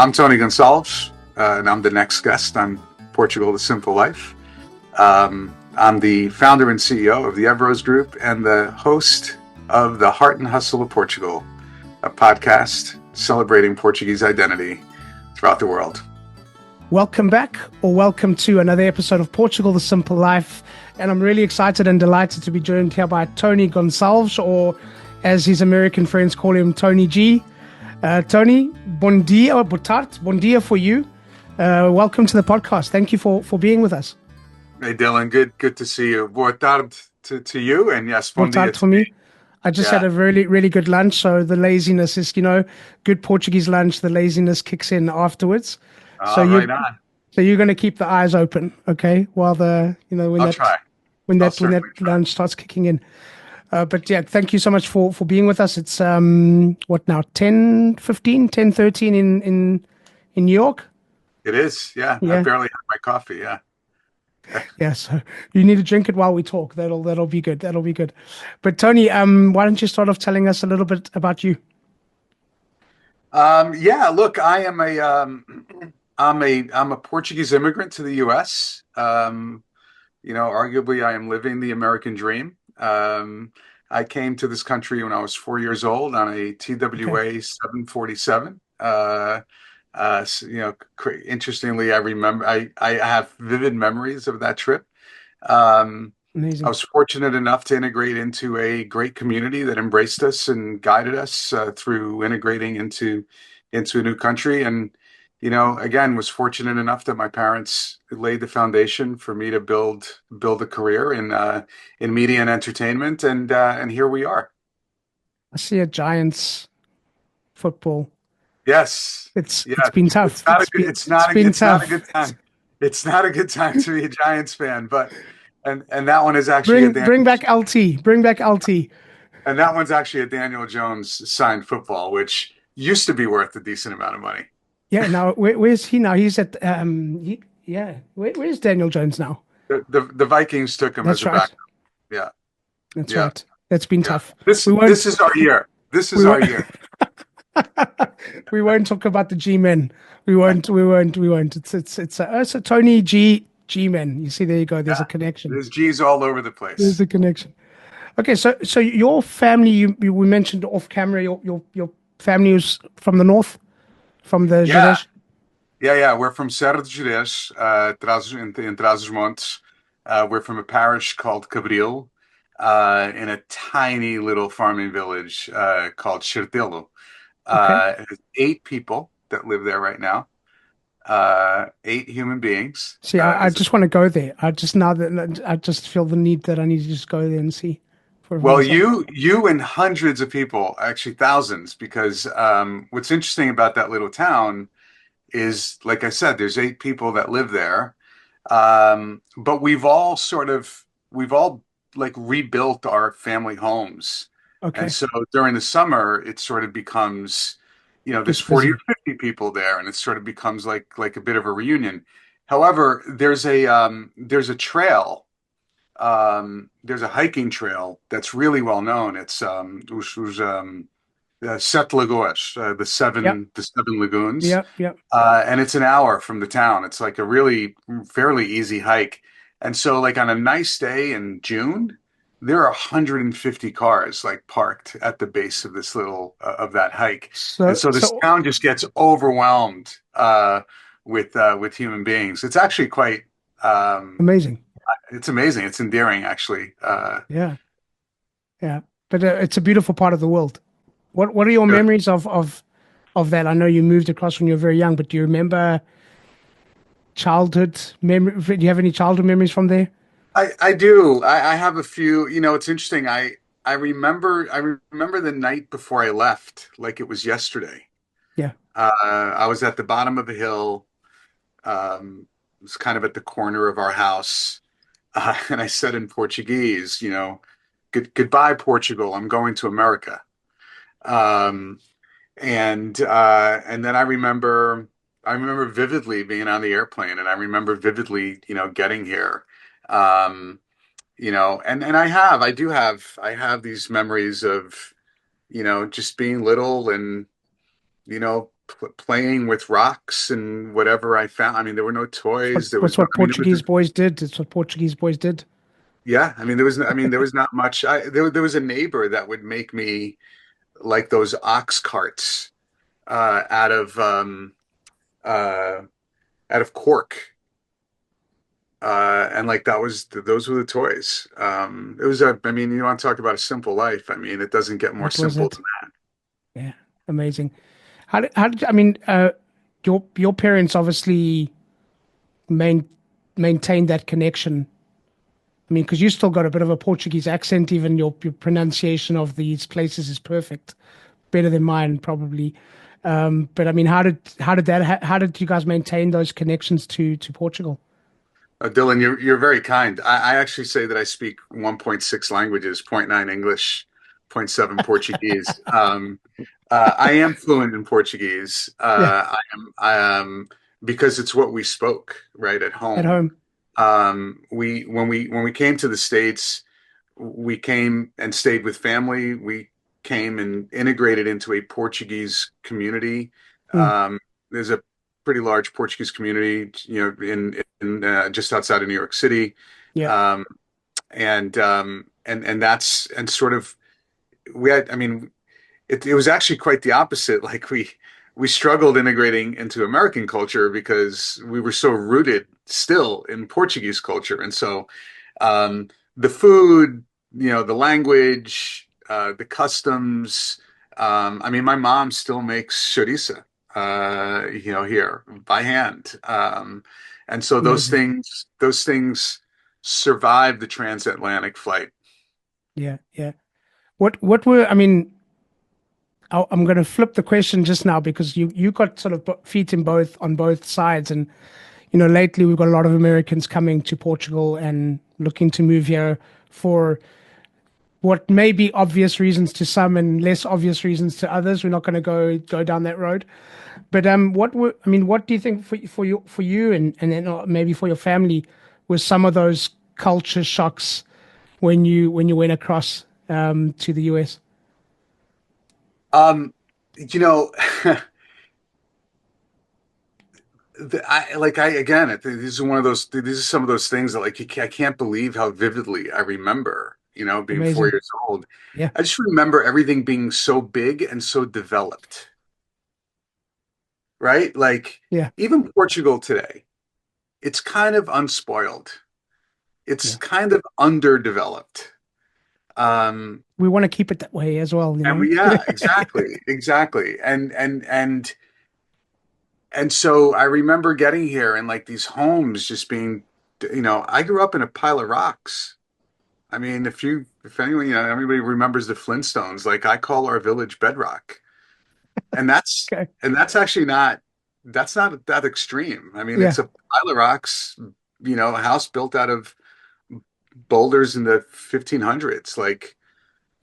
I'm Tony Gonçalves, and I'm the next guest on Portugal, The Simple Life. I'm the founder and CEO of the Everose Group and the host of the Heart Hustle of Portugal, a podcast celebrating Portuguese identity throughout the world. Welcome back, or welcome to another episode of Portugal, The Simple Life. And I'm really excited and delighted to be joined here by Tony Gonçalves, or as his American friends call him, Tony G. Tony, bon dia, or bon dia for you. Welcome to the podcast. Thank you for being with us. Hey, Dylan, good to see you. Boa tarde to you, and yes, bon dia for me. I just had a really, really good lunch, so the laziness is, good Portuguese lunch, the laziness kicks in afterwards. Right on. So you're going to keep the eyes open, okay? While when that lunch starts kicking in. But yeah, thank you so much for being with us. It's what now, 10:13 in New York? It is, yeah. I barely had my coffee, yeah. Yeah, so you need to drink it while we talk. That'll be good. That'll be good. But Tony, why don't you start off telling us a little bit about you? Look, I am I'm a Portuguese immigrant to the U.S. Arguably I am living the American dream. I came to this country when I was 4 years old on a TWA 747. Interestingly, I have vivid memories of that trip. Amazing. I was fortunate enough to integrate into a great community that embraced us and guided us through integrating into a new country. And again, was fortunate enough that my parents laid the foundation for me to build a career in media and entertainment, and here we are. I see a Giants football. Yes, it's been tough. It's not a good time. It's not a good time to be a Giants fan, but and that one is actually bring back LT. Bring back LT. And that one's actually a Daniel Jones signed football, which used to be worth a decent amount of money. Yeah. Now, where's he now? He's at where's Daniel Jones now? The Vikings took him as a backup. Yeah. That's right. That's been tough. This is our year. This is our year. We won't talk about the G-men. We won't. It's a Tony G-men. You see, there you go. There's a connection. There's G's all over the place. There's a connection. Okay, so your family, we mentioned off camera, your family is from the north, from the Gerês. Yeah. We're from Serra de Gerês, in Trás-os-Montes. We're from a parish called Cabril, in a tiny little farming village called Xertelo. Okay. 8 people that live there right now. 8 human beings. See, I just want to go there. I just feel the need that I need to just go there and see. Well, you and hundreds of people, actually thousands, because what's interesting about that little town is, like I said, there's 8 people that live there, but we've all like rebuilt our family homes. Okay. And so during the summer, it sort of becomes, there's 40 or 50 people there, and it sort of becomes like a bit of a reunion. However, there's a trail. There's a hiking trail that's really well known. It's Sete Lagoas, the seven lagoons. Yep. And it's an hour from the town. It's like a really fairly easy hike. And so, like on a nice day in June, there are 150 cars like parked at the base of this little of that hike. So this town just gets overwhelmed with human beings. It's actually quite amazing. It's amazing. It's endearing, actually. Yeah. But it's a beautiful part of the world. What are your memories of that? I know you moved across when you were very young, but do you remember childhood memory? Do you have any childhood memories from there? I do. I have a few. It's interesting. I remember the night before I left like it was yesterday. Yeah. I was at the bottom of a hill. It was kind of at the corner of our house. And I said in Portuguese, goodbye, Portugal. I'm going to America. And then I remember vividly being on the airplane, and I remember vividly, getting here. And I have these memories of, just being little and, playing with rocks and whatever I found. I mean, there were no toys. There was What's no, what I mean, it was, Portuguese boys did. It's what Portuguese boys did. yeah, I mean, there was not much. There was a neighbor that would make me like those ox carts, out of, uh, out of cork. And like those were the toys. It was I mean, you want to talk about a simple life. I mean, it doesn't get more That was simple it. than Yeah, amazing. How did I mean? Your parents obviously main maintained that connection. I mean, because you still got a bit of a Portuguese accent. Even your pronunciation of these places is perfect, better than mine probably. But I mean, how did you guys maintain those connections to Portugal? Dylan, you're very kind. I actually say that I speak 1.6 languages, zero point 0.9 English, zero point 0.7 Portuguese. I am fluent in Portuguese. Yeah, I am because it's what we spoke right at at home. home. When we came to the States, we came and stayed with family. We came and integrated into a Portuguese community. Mm, There's a pretty large Portuguese community, in just outside of New York City, yeah, um, and that's and sort of we had. I mean, it was actually quite the opposite. Like we struggled integrating into American culture because we were so rooted still in Portuguese culture, and so the food, the language, the customs. I mean, my mom still makes chorizo, here by hand, and so amazing. those things survived the transatlantic flight. Yeah, yeah. What were I mean? I'm going to flip the question just now because you got sort of feet in both on both sides, and lately we've got a lot of Americans coming to Portugal and looking to move here for what may be obvious reasons to some and less obvious reasons to others. We're not going to go down that road. But what do you think for you and then maybe for your family was some of those culture shocks when you went across to the US? Um, you know, I again, I think these are one of those. These are some of those things that I can't believe how vividly I remember. Being four Amazing. years old, Yeah, I just remember everything being so big and so developed, right? Like yeah, even Portugal today, it's kind of unspoiled. It's yeah. kind of underdeveloped. Um, We want to keep it that way as well, you and know? yeah, exactly, exactly. And so I remember getting here and like these homes just being, I grew up in a pile of rocks. I mean, if anyone, anybody remembers the Flintstones, like I call our village Bedrock. And that's, Okay. and that's actually that's not that extreme. I mean, Yeah, it's a pile of rocks, a house built out of boulders in the 1500s. Like,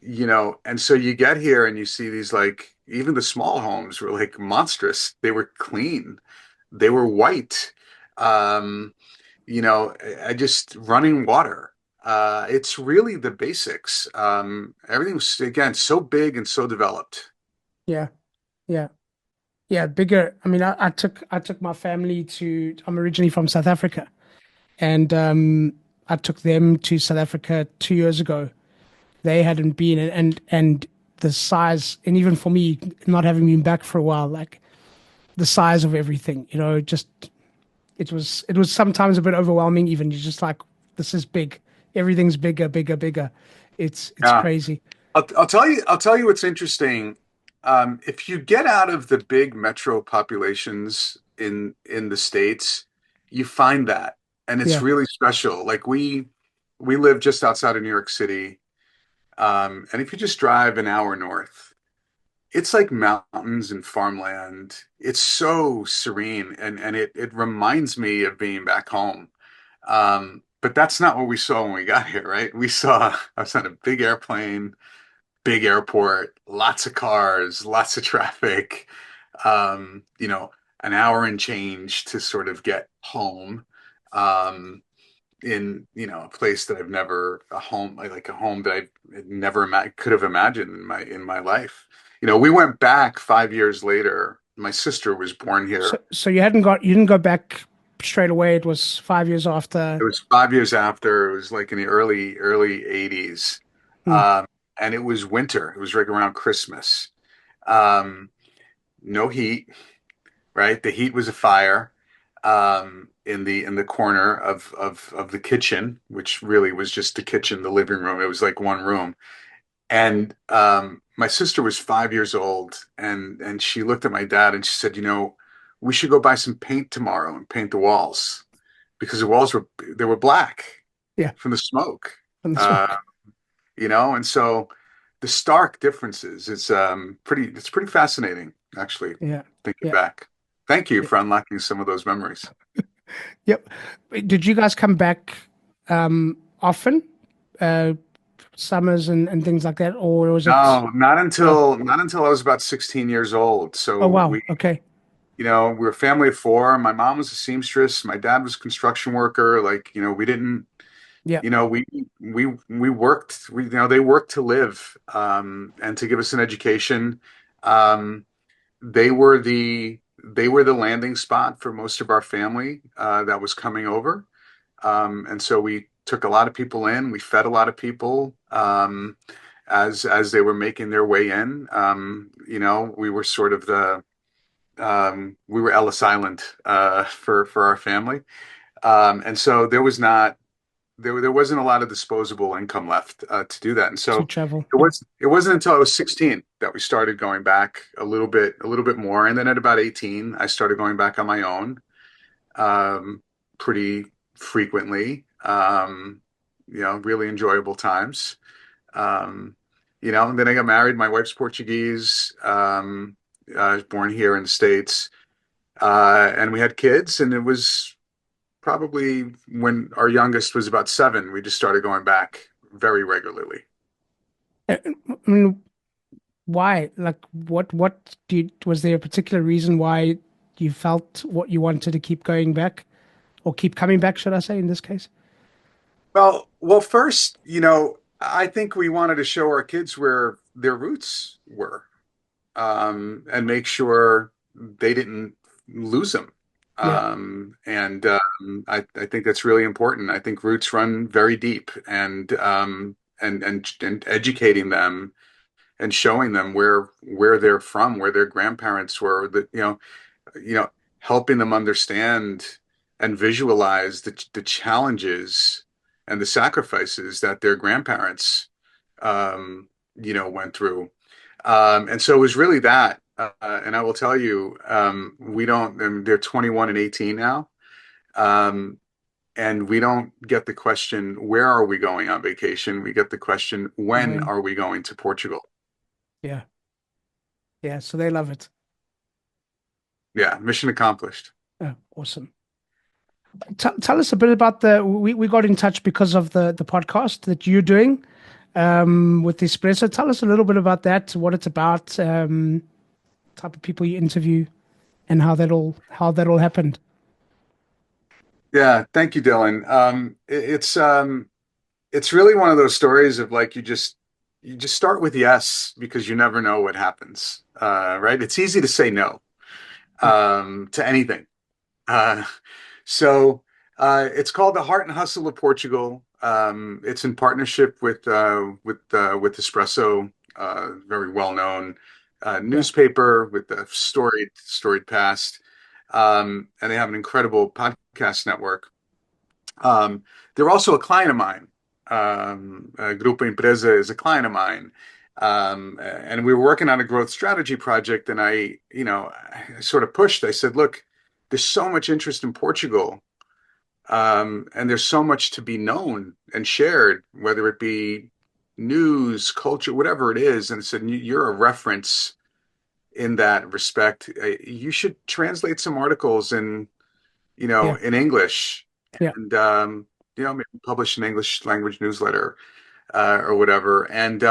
and so you get here and you see these, like, even the small homes were like monstrous. They were clean. They were white. Um, I just running water. It's really the basics. Everything was again so big and so developed. yeah, yeah. Yeah, bigger. I mean, I took my family to. I'm originally from South Africa, and I took them to South Africa 2 years ago. They hadn't been, and the size, and even for me, not having been back for a while, like the size of everything, just it was sometimes a bit overwhelming. Even you're just like, this is big. Everything's bigger, bigger, bigger. It's Yeah. crazy. I'll tell you what's interesting. If you get out of the big metro populations in the States, you find that, and it's Yeah, really special. Like we live just outside of New York City, and if you just drive an hour north, it's like mountains and farmland. It's so serene, and it reminds me of being back home. But that's not what we saw when we got here, right? I was on a big airplane, big airport, lots of cars, lots of traffic, um, you know, an hour and change to sort of get home, in, a place that I've never, a home, like a home that I never could have imagined in my life. We went back 5 years later, my sister was born So, here. so you didn't go back straight away. It was 5 years after. It was 5 years after. It was like in the early 80s. Hmm, Um, and it was winter. It was right around Christmas. Um, no heat, right? The heat was a fire in the corner of the kitchen, which really was just the kitchen, the living room. It was like one room. And my sister was 5 years old, and she looked at my dad and she said, we should go buy some paint tomorrow and paint the walls because the walls were black yeah, from the smoke. from the Uh, smoke. and so the stark differences is it's pretty fascinating, actually, Yeah, thinking yeah, back. Thank you yeah. for unlocking some of those memories. Yep. Did you guys come back often, uh, summers and things like that, or was it? No, No. not until I was about 16 years old. Oh So wow. Okay. we're a family of four. My mom was a seamstress. My dad was a construction worker. Like, we didn't, Yeah. we worked, they worked to live, and to give us an education. Um, they were the landing spot for most of our family, that was coming over. And so we took a lot of people in. We fed a lot of people, as they were making their way in. We were sort of we were Ellis Island, for our family. And so there wasn't a lot of disposable income left, to do that. And To so travel. Yeah. it wasn't until I was 16 that we started going back a little bit more. And then at about 18, I started going back on my own, pretty frequently. Really enjoyable times. Um, and then I got married. My wife's Portuguese. I was born here in the States. And we had kids, and it was probably when our youngest was about 7, we just started going back very regularly. I mean, why? Like, what was there a particular reason why you felt what you wanted to keep going back or keep coming back, should I say, in this case? First, I think we wanted to show our kids where their roots were, and make sure they didn't lose them. Yeah. And I think that's really important. I think roots run very deep, and educating them and showing them where they're from, where their grandparents were, you know, helping them understand and visualize the challenges and the sacrifices that their grandparents, went through. And so it was really that. And I will tell you, we don't, and they're 21 and 18 now. Um, and we don't get the question, where are we going on vacation? We get the question, when When? are we going to Portugal? Yeah. Yeah. So they love it. Yeah, mission accomplished. Oh, awesome. Tell us a bit about we got in touch because of the podcast that you're doing with Espresso. Tell us a little bit about that, what it's about, type of people you interview, and how that all happened. Yeah, thank you, Dylan. It's really one of those stories of like you just start with yes because you never know what happens. Right? It's easy to say no, Yeah. to anything. Uh, so it's called the Heart and Hustle of Portugal. It's in partnership with Espresso, very well known Yeah. newspaper with a storied past, and they have an incredible podcast network. They're also a client of mine. Grupo Empresa is a client of mine. And we were working on a growth strategy project, and I sort of pushed. I said, look, there's so much interest in Portugal, and there's so much to be known and shared, whether it be news, culture, whatever it is. And I said, you're a reference in that respect. You should translate some articles Yeah. in English, Yeah. and maybe publish an English language newsletter, or whatever. And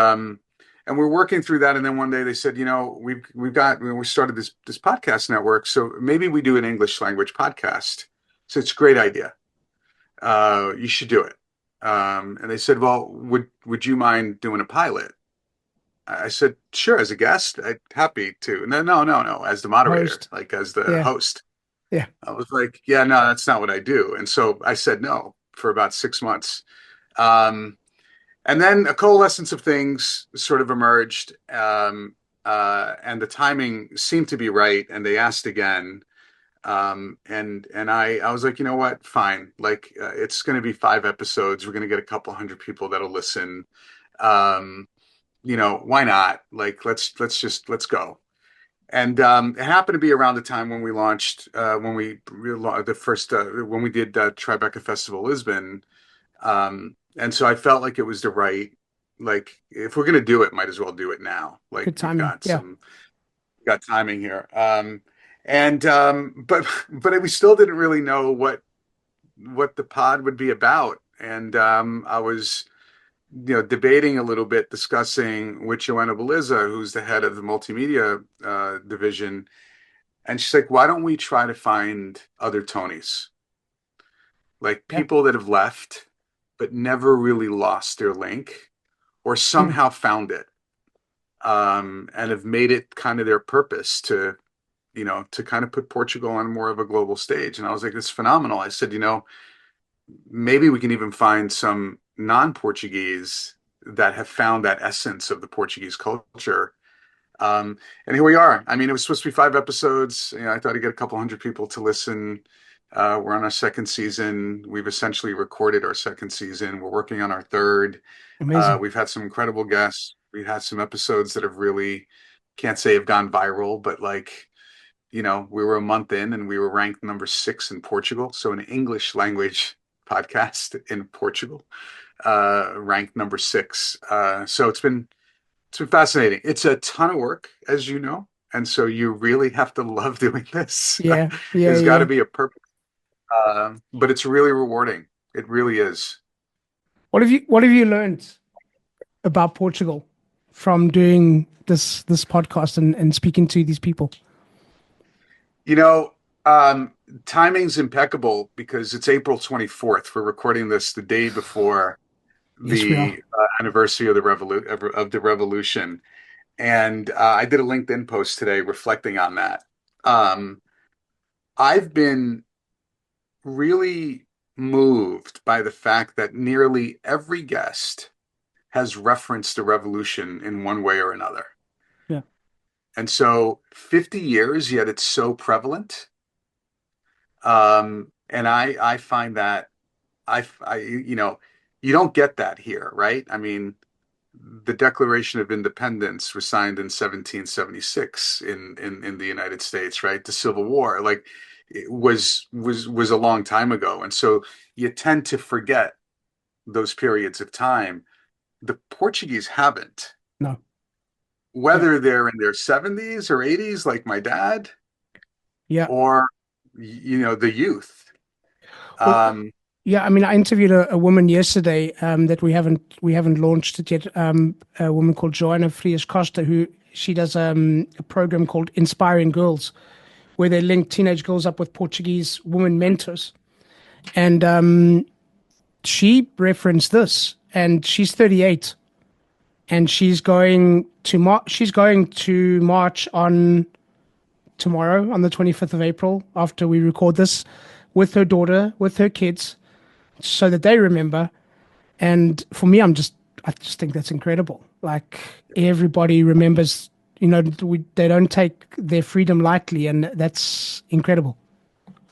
we're working through that. And then one day they said, we started this podcast network, so maybe we do an English language podcast. So it's a great idea. You should do it. And they said, well, would you mind doing a pilot? I said, sure, as a guest, I'd happy to. No, no, no, no, as the moderator, Host. like as the Yeah. host. Yeah. I was like, yeah, no, that's not what I do. And so I said no for about 6 months. Um, and then a coalescence of things sort of emerged, and the timing seemed to be right. And they asked again, and I was like, you know what, fine. Like, it's going to be 5 episodes. We're going to get a couple hundred people that'll listen. Um, why not? Like, let's go. And it happened to be around the time when we launched, the first, when we did Tribeca Festival Lisbon. And so I felt like it was the right, like, if we're gonna do it, might as well do it now. Like, Good timing. Yeah. got timing here. And but we still didn't really know what the pod would be about. And I was, debating a little bit, discussing with Joanna Beliza, who's the head of the multimedia division. And she's like, why don't we try to find other Tonys? Like Yeah. people that have left, but never really lost their link or Mm. somehow found it, and have made it kind of their purpose to kind of put Portugal on more of a global stage. And I was like, it's phenomenal. I said, maybe we can even find some non-Portuguese that have found that essence of the Portuguese culture. And here we are. I mean, it was supposed to be 5 episodes. I thought I'd get a couple hundred people to listen. We're on our second season. We've essentially recorded our second season. We're working on our third. Amazing. We've had some incredible guests. We've had some episodes that have really, can't say have gone viral, but like, we were a month in and we were ranked number 6 in Portugal. So an English language podcast in Portugal, ranked number 6. So it's been fascinating. It's a ton of work, as you know, and so you really have to love doing this. Yeah. Yeah. There's got to Yeah. be a purpose, but it's really rewarding. It really is. What have you learned about Portugal from doing this podcast and speaking to these people? You know, um, Timing's impeccable because it's April 24th. We're recording this the day before Yes, we are. the anniversary of the revolution. And I did a LinkedIn post today reflecting on that. Um, I've been really moved by the fact that nearly every guest has referenced the revolution in one way or another. Yeah. And so 50 years, yet it's so prevalent. And I find that you don't get that here, right? I mean, the Declaration of Independence was signed in 1776 in the United States, right? The Civil War, like, it was a long time ago, and so you tend to forget those periods of time. The Portuguese haven't, No. Yeah. whether they're in their 70s or 80s, like my dad, Yeah. or the youth. Well, Um, yeah. I mean, I interviewed a woman yesterday that we haven't launched it yet. A woman called Joanna Frias Costa, who she does a program called Inspiring Girls, where they link teenage girls up with Portuguese women mentors. And she referenced this, and she's 38, and she's going to march on tomorrow, on the 25th of April, after we record this, with her daughter, with her kids, so that they remember. And for me, I just think that's incredible. Like, everybody remembers, they don't take their freedom lightly, and that's incredible.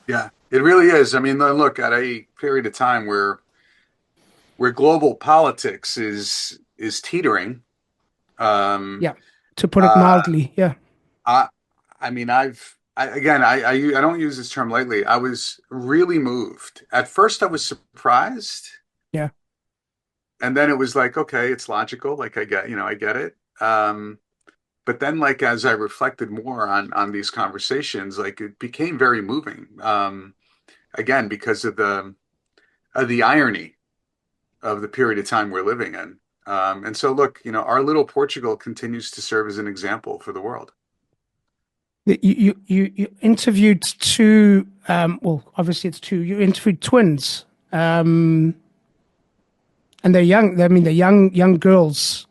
yeah, it really is. I mean, look, at a period of time where global politics is teetering. Um, Yeah, to put it uh, mildly. Yeah, I, I mean, again, I don't use this term lightly. I was really moved. At first, I was surprised, yeah. and then it was like, okay, it's logical. Like, I get it. But then, like, as I reflected more on these conversations, like, it became very moving. Again, because of the irony of the period of time we're living in. And so, look, our little Portugal continues to serve as an example for the world. You interviewed two. Well, obviously it's two. You interviewed twins, and they're young. I mean, they're young girls,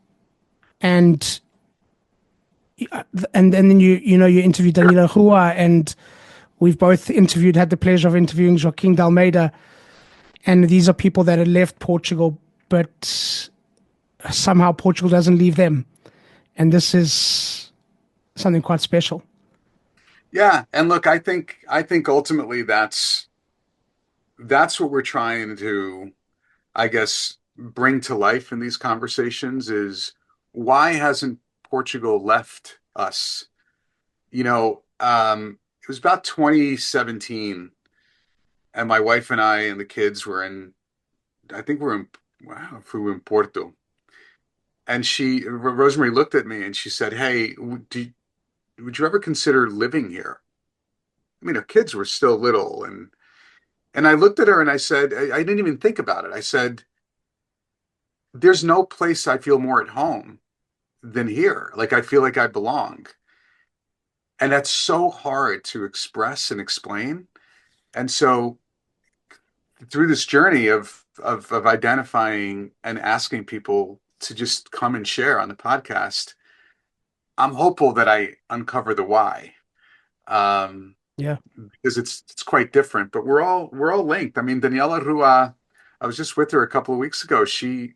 and and then you interviewed Dylan Herholdt, and we've both had the pleasure of interviewing Joaquim de Almeida, and these are people that had left Portugal, but somehow Portugal doesn't leave them, and this is something quite special. Yeah, and look, I think ultimately that's what we're trying to, I guess, bring to life in these conversations is why hasn't Portugal left us? It was about 2017, and my wife and I and the kids were in, I think we're in, wow, if we were in Porto. And Rosemary looked at me and she said, "Hey, would you ever consider living here?" I mean, our kids were still little, and I looked at her and I said, I didn't even think about it. I said, "There's no place I feel more at home than here. Like I feel like I belong." And that's so hard to express and explain. And so through this journey of identifying and asking people to just come and share on the podcast, I'm hopeful that I uncover the why. Um, Yeah. because it's quite different, but we're all linked. I mean, Daniela Rua, I was just with her a couple of weeks ago. She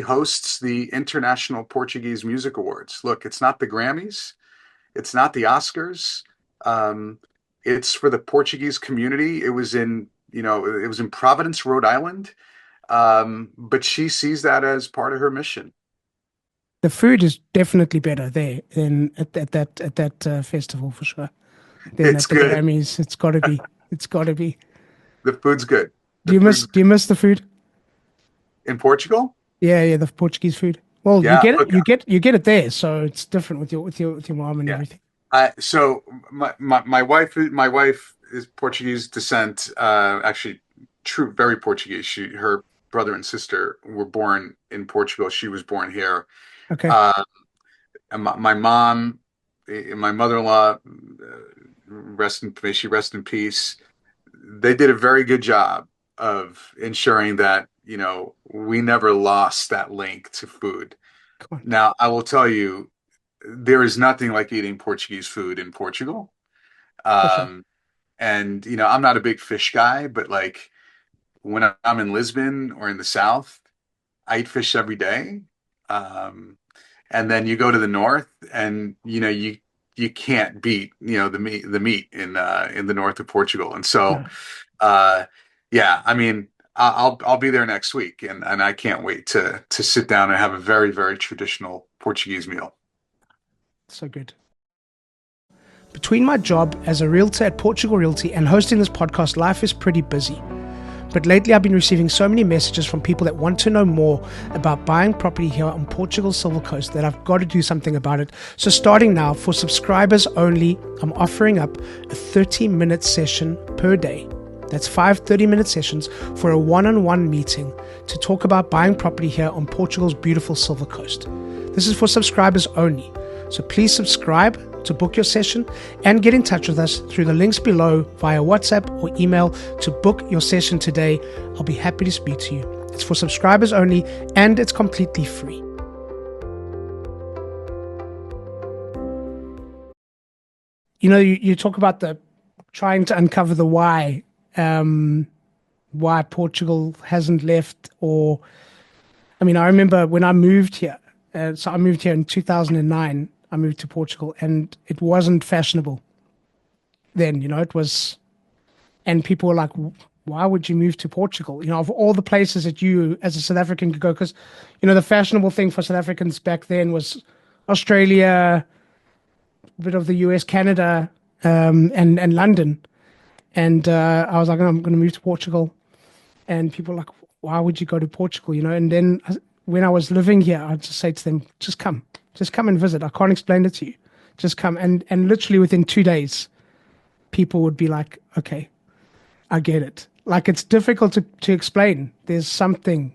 hosts the International Portuguese Music Awards. Look, it's not the Grammys, it's not the Oscars. Um, it's for the Portuguese community. It was in Providence, Rhode Island. But she sees that as part of her mission. The food is definitely better there than at that festival for sure. Than It's at the good. Grammys. It's got to be. It's got to be. The food's good. Do The you miss food's Do you miss the food? in Portugal. Yeah, yeah, the Portuguese food. Well, you Yeah, get it. look, You get it there, so it's different with your mom and yeah. everything. So my wife is Portuguese descent. Actually, true, very Portuguese. Her brother and sister were born in Portugal. She was born here. Okay, Uh, and my mom, and my mother-in-law, may she rest in peace. They did a very good job of ensuring that, we never lost that link to food. come on, Now, I will tell you, there is nothing like eating Portuguese food in Portugal. for sure. Um, and I'm not a big fish guy, but like when I'm in Lisbon or in the South, I eat fish every day. Um, and then you go to the north, and you can't beat the meat in the north of Portugal. And so, No, uh, yeah, I mean, I'll be there next week, and I can't wait to sit down and have a very, very traditional Portuguese meal. so good. Between my job as a realtor at Portugal Realty and hosting this podcast, life is pretty busy. But lately, I've been receiving so many messages from people that want to know more about buying property here on Portugal's Silver Coast that I've got to do something about it. So starting now, for subscribers only, I'm offering up a 30-minute session per day. That's 5 30-minute sessions for a one-on-one meeting to talk about buying property here on Portugal's beautiful Silver Coast. This is for subscribers only. So please subscribe to book your session and get in touch with us through the links below via WhatsApp or email to book your session today. I'll be happy to speak to you. It's for subscribers only and it's completely free. You talk about the trying to uncover the why Portugal hasn't left, or I mean, I remember when I moved here. So I moved here in 2009. I moved to Portugal, and it wasn't fashionable then. It was, and people were like, "Why would you move to Portugal?" Of all the places that you, as a South African, could go, because the fashionable thing for South Africans back then was Australia, a bit of the US, Canada, and London. And I was like, "I'm going to move to Portugal," and people were like, "Why would you go to Portugal?" And then when I was living here, I'd just say to them, just come and visit. I can't explain it to you. Just come. And literally within 2 days, people would be like, okay, I get it. Like, it's difficult to explain. There's something.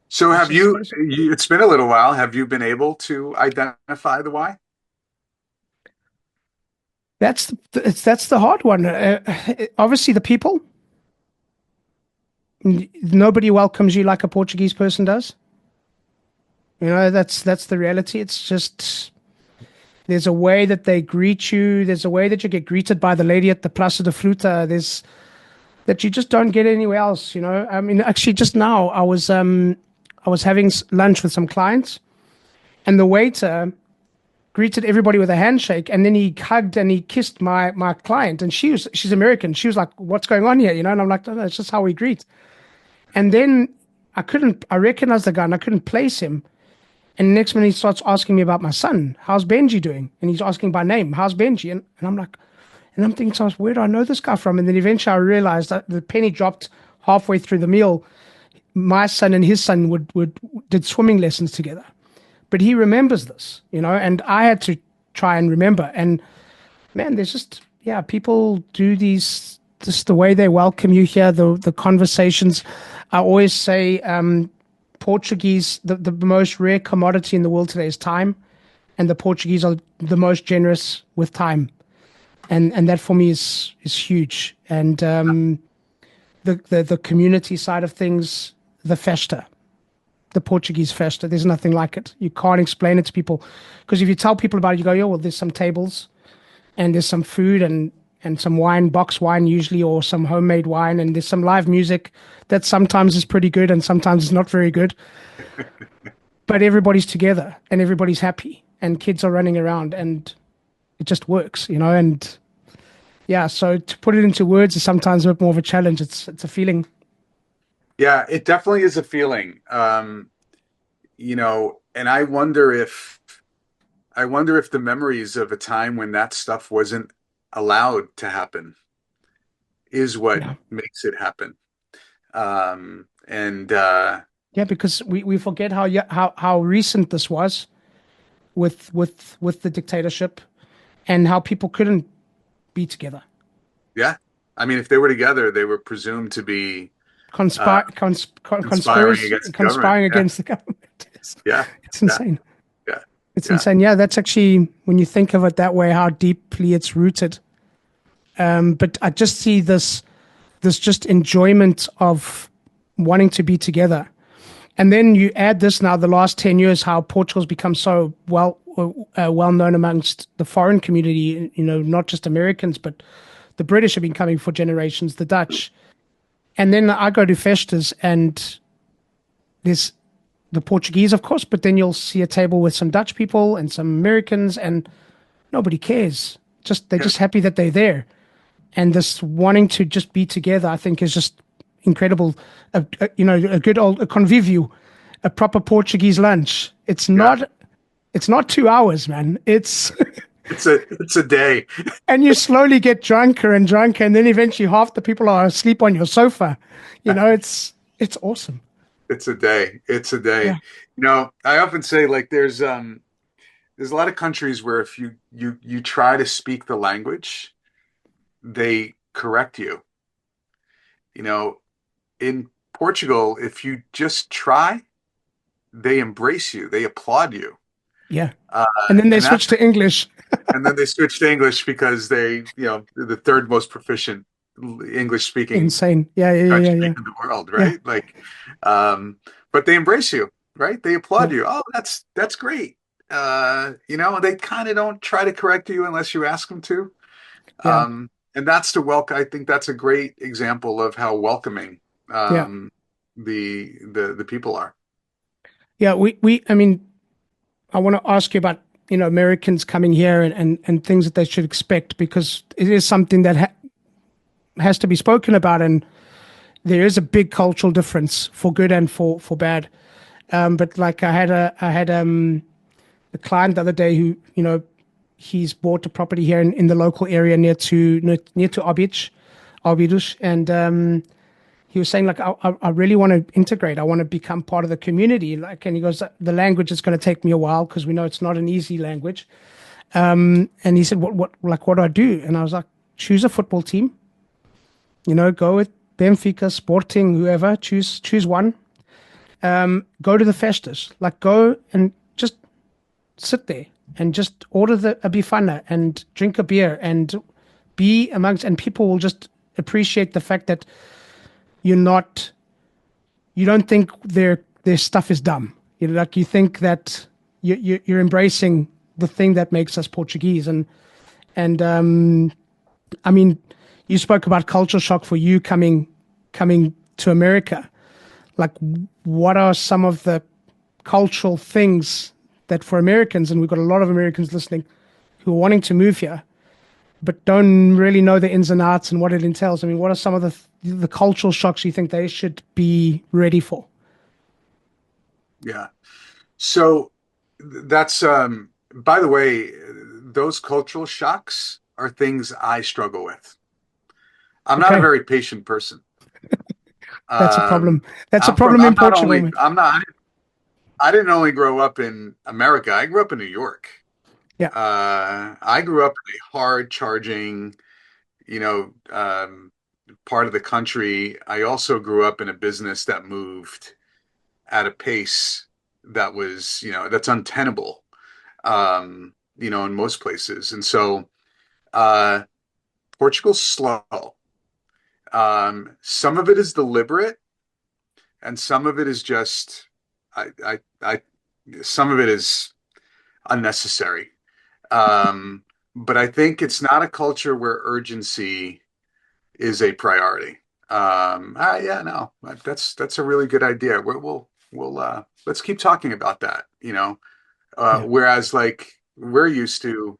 So It's have just you, so, so- it's been a little while. Have you been able to identify the why? that's the hard one. Obviously, the people. Nobody welcomes you like a Portuguese person does. That's the reality. It's just There's a way that they greet you. There's a way that you get greeted by the lady at the Plaza de Fruta. There's that you just don't get anywhere else, you know. I mean, actually, just now I was having lunch with some clients, and the waiter greeted everybody with a handshake, and then he hugged and he kissed my client, and she's American. She was like, "What's going on here?" You know, and I'm like, "No, no, it's just how we greet." And then I recognized the guy and I couldn't place him. And the next minute he starts asking me about my son. How's Benji doing? And he's asking by name, how's Benji? And I'm like, and I'm thinking to myself, where do I know this guy from? And then eventually I realized that the penny dropped halfway through the meal. My son and his son did swimming lessons together. But he remembers this, you know, and I had to try and remember. And man, there's just, yeah, people do these, just the way they welcome you here, the conversations. I always say, Portuguese, the most rare commodity in the world today is time, and the Portuguese are the most generous with time, and that for me is huge. And the community side of things, the festa, the Portuguese festa, there's nothing like it. You can't explain it to people, because if you tell people about it, you go, yeah, well, there's some tables, and there's some food and some wine, box wine usually, or some homemade wine, and there's some live music that sometimes is pretty good and sometimes is not very good. But everybody's together and everybody's happy and kids are running around and it just works, you know. And yeah, so to put it into words is sometimes a bit more of a challenge. It's a feeling. Yeah, it definitely is a feeling. You know, and I wonder if the memories of a time when that stuff wasn't allowed to happen is what Yeah. makes it happen. And Yeah, because we forget how recent this was with the dictatorship and how people couldn't be together. yeah, I mean, if they were together, they were presumed to be uh, conspiring against the government. Conspiring Yeah, against the government. yeah, It's yeah, insane. yeah, It's yeah, insane. Yeah, that's actually, when you think of it that way, how deeply it's rooted. But I just see this just enjoyment of wanting to be together. And then you add this now, the last 10 years, how Portugal's become so well known amongst the foreign community, you know, not just Americans, but the British have been coming for generations, the Dutch. And then I go to festas and there's the Portuguese, of course, but then you'll see a table with some Dutch people and some Americans, and nobody cares. Just they're yeah, just happy that they're there. And this wanting to just be together, I think, is just incredible. You know, a good old a convivio, a proper Portuguese lunch. yeah. It's not 2 hours, man. It's It's a day. and you slowly get drunker and drunker, and then eventually half the people are asleep on your sofa. You know, it's awesome. It's a day. It's a day. Yeah, You know, I often say like there's a lot of countries where if you try to speak the language, they correct you. You know, in Portugal, if you just try, they embrace you, they applaud you. yeah. And then they And switch that's to English. and then they switch to English because they're the third most proficient English speaking Insane. Yeah, yeah, yeah, yeah, country yeah. in the world, Yeah, right? Like, but they embrace you, right? They applaud yeah, you. Oh, that's great. You know, they kind of don't try to correct you unless you ask them to. yeah, And that's to welcome. I think that's a great example of how welcoming yeah. the people are. Yeah, I mean, I want to ask you about, you know, Americans coming here and things that they should expect, because it is something that has to be spoken about, and there is a big cultural difference for good and for bad. But like I had a client the other day who, you know, he's bought a property here in the local area near to Arbidus, and he was saying like I really want to integrate. I want to become part of the community. Like, and he goes, the language is going to take me a while because we know it's not an easy language. And he said, what do I do? And I was like, choose a football team. You know, go with Benfica, Sporting, whoever. Choose one. Go to the festas. Like, go and just sit there and just order a bifana and drink a beer and be amongst, and people will just appreciate the fact that you don't think their stuff is dumb. You know, like, you think that you're embracing the thing that makes us Portuguese. And I mean, you spoke about culture shock for you coming to America. Like, what are some of the cultural things that for Americans, and we've got a lot of Americans listening who are wanting to move here, but don't really know the ins and outs and what it entails? I mean, what are some of the cultural shocks you think they should be ready for? Yeah. So that's by the way, those cultural shocks are things I struggle with. I'm not a Okay, very patient person. that's a problem. That's a I'm from problem in Portugal, man. I'm not I didn't only grow up in America. I grew up in New York. Yeah, I grew up in a hard charging, you know, part of the country. I also grew up in a business that moved at a pace that was, that's untenable, in most places. And so, uh, Portugal's slow. Some of it is deliberate, and some of it is just, I some of it is unnecessary. Um, but I think it's not a culture where urgency is a priority. Yeah, no, that's a really good idea. We'll let's keep talking about that. yeah, Whereas like we're used to,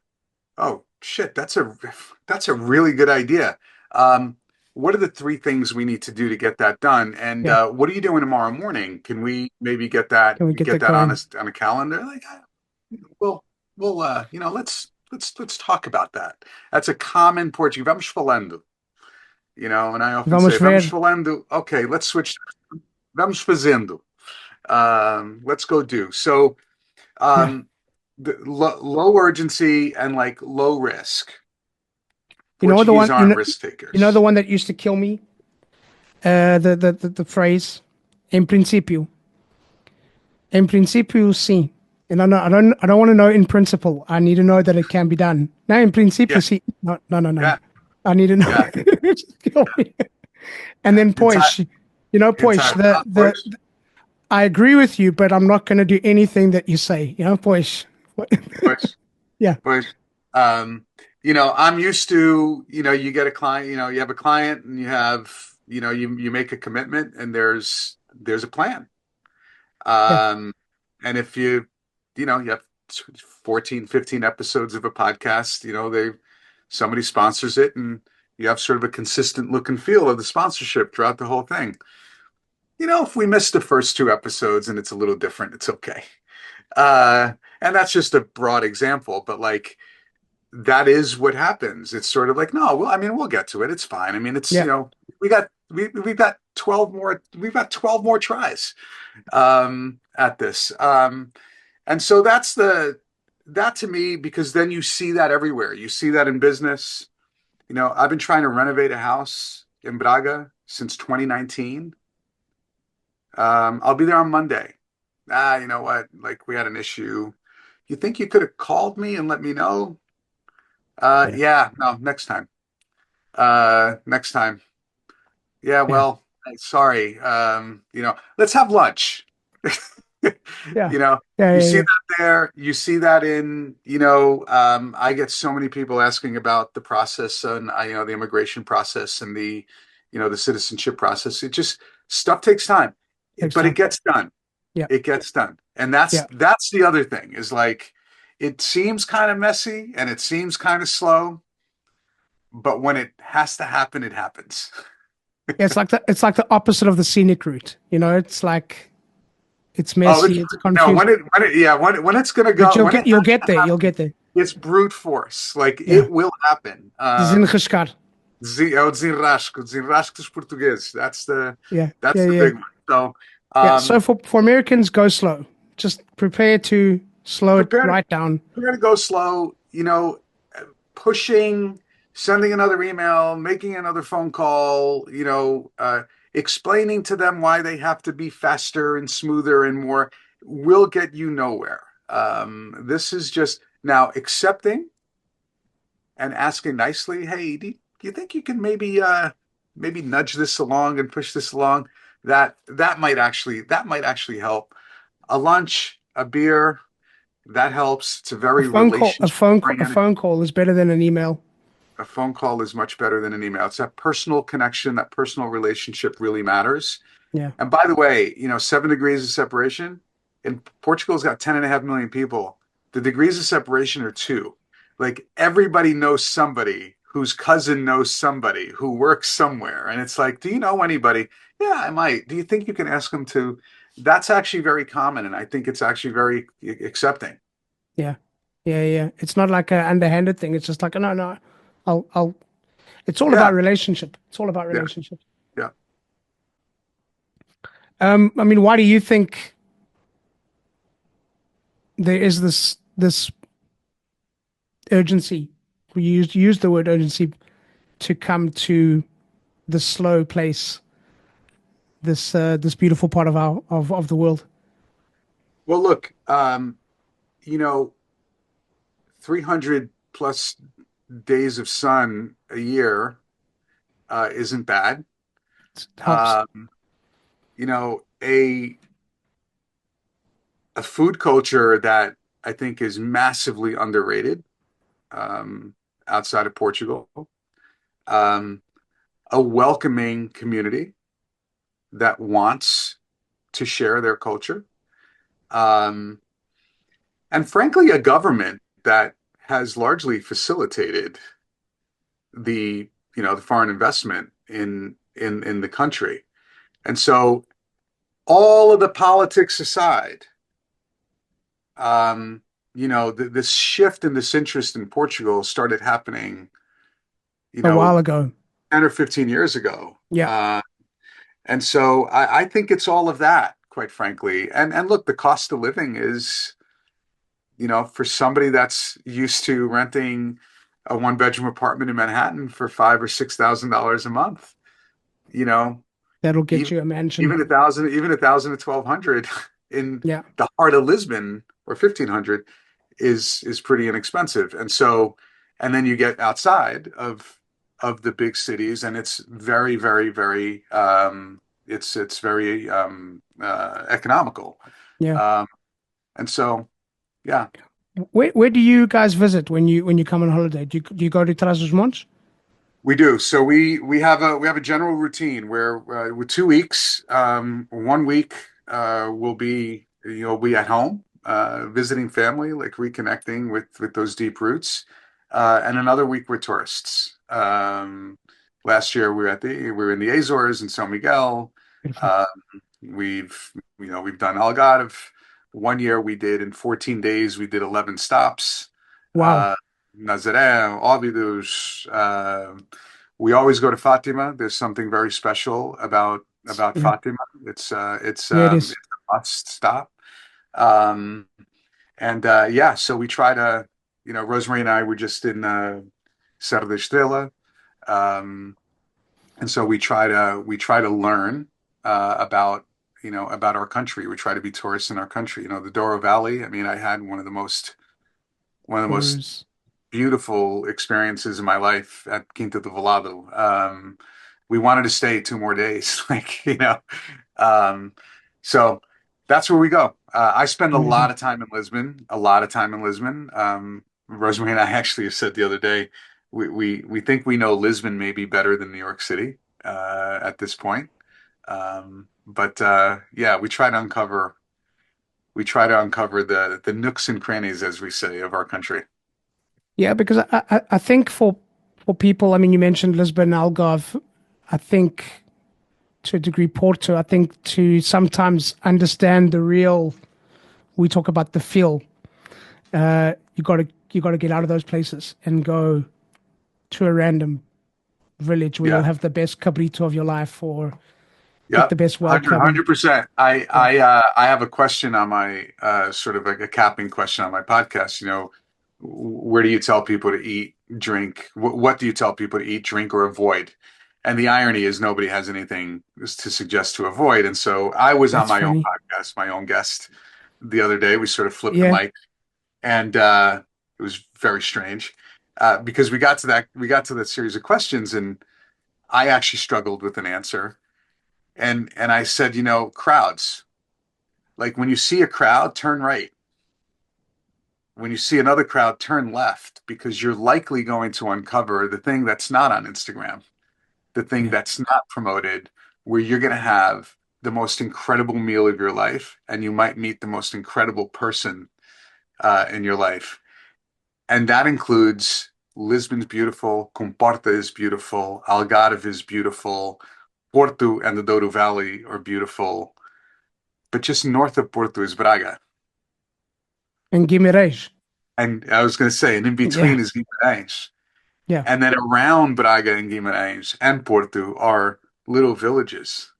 oh shit, that's a really good idea. Um, what are the three things we need to do to get that done? And yeah. what are you doing tomorrow morning? Can we maybe Can we get get that that on going? a calendar? Like, well, let's talk about that. That's a common Portuguese. Vamos falando. And I often Vamos say, vamos ver. falando. Okay, let's switch. Vamos fazendo. Let's go do. So, Yeah. um, low urgency and like low risk. You know the Portuguese one aren't risk you know the takers. one that used to kill me? The phrase "em princípio." In principio, sim. And I don't want to know in principle. I need to know that it can be done. No, in principio, Yeah, sí. No, no, no, no. yeah, I need to know. yeah. Just kill me. And then Entire, pois, pois, entire voice. I agree with you, but I'm not going to do anything that you say. Pois. Voice. Yeah, Voice. Um, I'm used to, you get a client, you have a client and you have, you make a commitment and there's a plan. yeah, Um, and if you have 14, 15 episodes of a podcast, somebody sponsors it and you have sort of a consistent look and feel of the sponsorship throughout the whole thing. If we miss the first two episodes and it's a little different, it's okay. And that's just a broad example, but like that is what happens. It's sort of like, no, well, I mean, we'll get to it. It's fine. I mean, it's, yeah. we've got 12 more tries at this. And so that to me, because then you see that everywhere. You see that in business. I've been trying to renovate a house in Braga since 2019. I'll be there on Monday. You know what? Like we had an issue. You think you could have called me and let me know? Yeah, Yeah, no, next time. Next time. Yeah, yeah, well, sorry. Let's have lunch. yeah, You know, yeah, you yeah, see yeah. that there. You see that in, I get so many people asking about the process and the immigration process and the citizenship process. It just stuff takes time, Takes but it time. gets done. Yeah, It gets done. And that's yeah. that's the other thing is like it seems kind of messy and it seems kind of slow, but when it has to happen, it happens. Yeah, it's like the opposite of the scenic route. It's like it's Oh, messy, it's it's no confusing, when it's gonna but go when it you'll has get to there. You'll happen, get there. it's brute force. Like Yeah. it will happen. Desenrascar. É o desenrasque dos portugueses. Yeah, That's yeah, the yeah, big one. So yeah. So um, for Americans, go slow. Just prepare to slow it prepare to right down. prepare to go slow. Pushing, sending another email, making another phone call. Explaining to them why they have to be faster and smoother and more will get you nowhere. This is just now accepting and asking nicely, hey, do you think you can maybe nudge this along and push this along? That might actually help. A lunch, a beer, That helps. It's a A very phone call, a relationship phone call, a oriented. phone call is better than an email. A phone call is much better than an email. It's that personal connection, that personal relationship really matters. Yeah. And by the way, 7 degrees of separation in Portugal's got 10.5 million people. The degrees of separation are two. Like everybody knows somebody whose cousin knows somebody who works somewhere. And it's like, do you know anybody? Yeah, I might. Do you think you can ask them to? That's actually very common. And I think it's actually very accepting. Yeah. Yeah. Yeah. It's not like a underhanded thing. It's just like, no, no, I'll, it's all Yeah, about relationship. It's all about yeah, relationship. yeah. I mean, why do you think there is this urgency? We use the word urgency to come to the slow place, this beautiful part of of the world. Well, look, you know, 300 plus days of sun a year isn't bad. It helps. Um, a food culture that I think is massively underrated um, outside of Portugal. Um, a welcoming community that wants to share their culture. Um, and frankly, a government that has largely facilitated the foreign investment in the country. And so all of the politics aside, um, this shift in this interest in Portugal started happening, you A know, while ago. 10 or 15 years ago. Yeah. And so I think it's all of that, quite frankly. And look, the cost of living is, for somebody that's used to renting a one-bedroom apartment in Manhattan for $5,000 or $6,000 a month, you know, That'll get even you a mansion. even a thousand to 1,200 in Yeah. the heart of Lisbon or 1,500 is pretty inexpensive. And so, and then you get outside of the big cities, and it's very, very, very it's very economical. Yeah. Um, and so, yeah, Where do you guys visit when you come on holiday? Do you go to Trás-os-Montes? we do. So we have a general routine where with 2 weeks, 1 week we'll be at home visiting family, like reconnecting with those deep roots, and another week with tourists. Last year we were in the Azores and San Miguel. Beautiful. Uh, we've done Algarve. One year we did in 14 days we did 11 stops. Wow. Uh, Nazaré, Óbidos. We always go to Fatima. There's something very special about Yeah. Fatima. Yeah, it It's is. a must stop. Um, and yeah, so we try to, Rosemary and I were just in Serra de Gerês, um, and so we try to learn about our country. We try to be tourists in our country. The Douro Valley. I mean, I had one of the most Whereas, beautiful experiences in my life at Quinta do Velado. We wanted to stay 2 more days, um, so that's where we go. I spend a lot amazing. of time in Lisbon, a lot of time in Lisbon. Rosemary and I actually said the other day, we think we know Lisbon maybe better than New York City at this point. But yeah, we try to uncover the nooks and crannies, as we say, of our country. Yeah, because I think for people, I mean, you mentioned Lisbon, Algarve. I think to a degree Porto. I think to sometimes understand the real, we talk about the feel. You got to get out of those places and go to a random village where you'll Yeah. have the best cabrito of your life or get the Yep, best 100, welcome. 100%. I Yeah, I uh, I have a question on my sort of like a capping question on my podcast. Where do you tell people to eat, drink? What do you tell people to eat, drink, or avoid? And the irony is nobody has anything to suggest to avoid. And so I was on that's my own funny. podcast, my own guest the other day. We sort of flipped the Yeah, mic, and it was very strange because we got to that series of questions, and I actually struggled with an answer. And I said, crowds. Like when you see a crowd, turn right. when you see another crowd, turn left because you're likely going to uncover the thing that's not on Instagram, the thing Yeah. that's not promoted, where you're going to have the most incredible meal of your life and you might meet the most incredible person in your life. And that includes Lisbon's beautiful, Comporta is beautiful, Algarve is beautiful, Porto and the Douro Valley are beautiful, but just north of Porto is Braga. And Guimarães. And I was going to say, and in Yeah. between is Guimarães. Yeah. And then around Braga and Guimarães and Porto are little villages.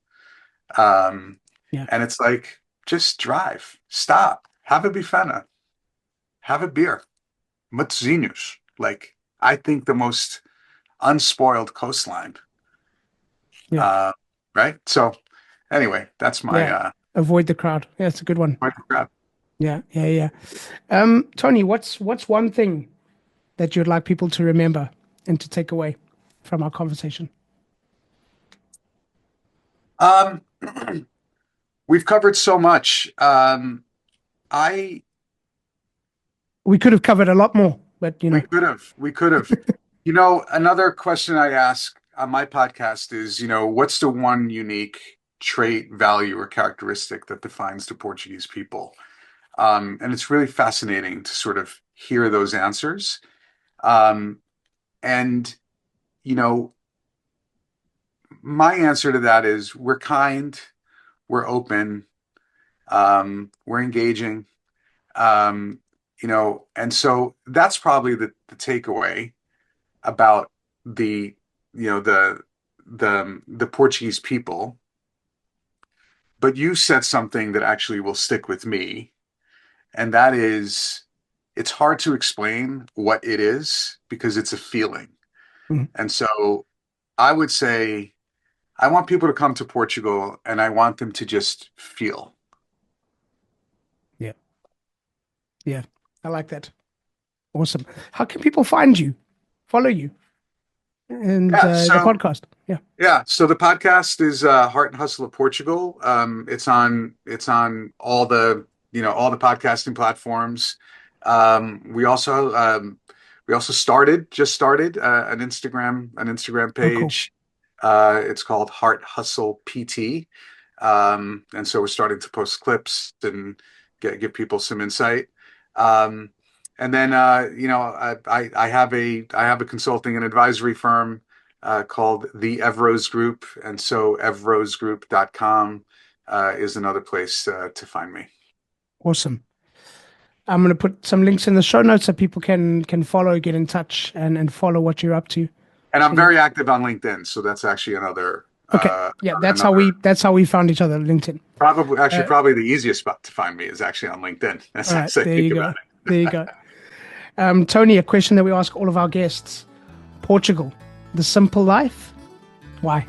Um, Yeah. and it's like, just drive, stop, have a bifana, have a beer, Matosinhos. Like, I think the most unspoiled coastline. Yeah. Uh, right? So anyway, that's my Yeah. Avoid the crowd. Yeah, it's a good one. my grab. Yeah. Yeah. Yeah. Tony, what's one thing that you'd like people to remember and to take away from our conversation? Um, we've covered so much. I We could have covered a lot more, but we could have. Another question I ask on my podcast is, what's the one unique trait, value, or characteristic that defines the Portuguese people? And it's really fascinating to sort of hear those answers. Um, and, you know, my answer to that is we're kind, we're open, we're engaging, and so that's probably the takeaway about the, the Portuguese people. But you said something that actually will stick with me, and that is it's hard to explain what it is because it's a feeling. Mhm. And so I would say I want people to come to Portugal and I want them to just feel. Yeah. Yeah. I like that. Awesome. How can people find you, follow you, and Yeah. the podcast? Yeah. Yeah. So the podcast is Heart Hustle of Portugal. It's on all the podcasting platforms. We also just started an Instagram Oh, cool. page. It's called Heart Hustle PT. And so we're starting to post clips and give people some insight. Um, and then I have a consulting and advisory firm called the Evros Group, and so evrosgroup.com is another place to find me. Awesome. I'm going to put some links in the show notes so people can follow, get in touch, and follow what you're up to. And I'm So, very active on LinkedIn, so that's actually another okay. Yeah, that's how we found each other, LinkedIn. probably the easiest spot to find me is actually on LinkedIn. As All I right, say, there think you go. about it. There you go. Tony, a question that we ask all of our guests. Portugal, the simple life. Why?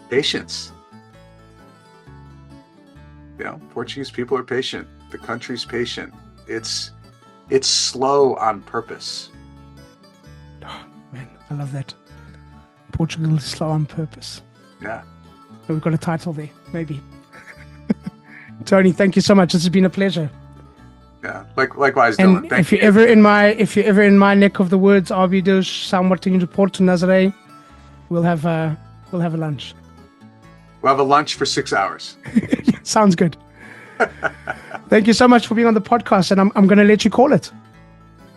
Patience. Portuguese people are patient. The country's patient. It's slow on purpose. Oh, man, I love that. Portugal is slow on purpose. Yeah. We've got a title there, maybe. Tony, thank you so much. This has been a pleasure. Yeah. Likewise, And Dylan. Thank if you're you. ever in my neck of the woods, Arvidos, Samwartinho de Porto Nazaré, we'll have a lunch. We'll have a lunch for 6 hours. Sounds good. Thank you so much for being on the podcast, and I'm going to let you call it.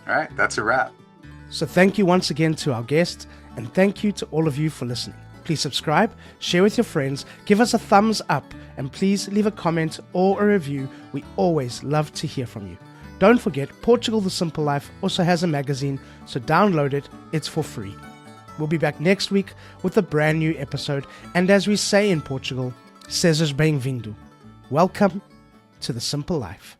All right. That's a wrap. So thank you once again to our guests, and thank you to all of you for listening. Please subscribe, share with your friends, give us a thumbs up, and please leave a comment or a review. We always love to hear from you. Don't forget, Portugal The Simple Life also has a magazine, so download it. It's for free. We'll be back next week with a brand new episode, and as we say in Portugal, sejas bem-vindo. Welcome to The Simple Life.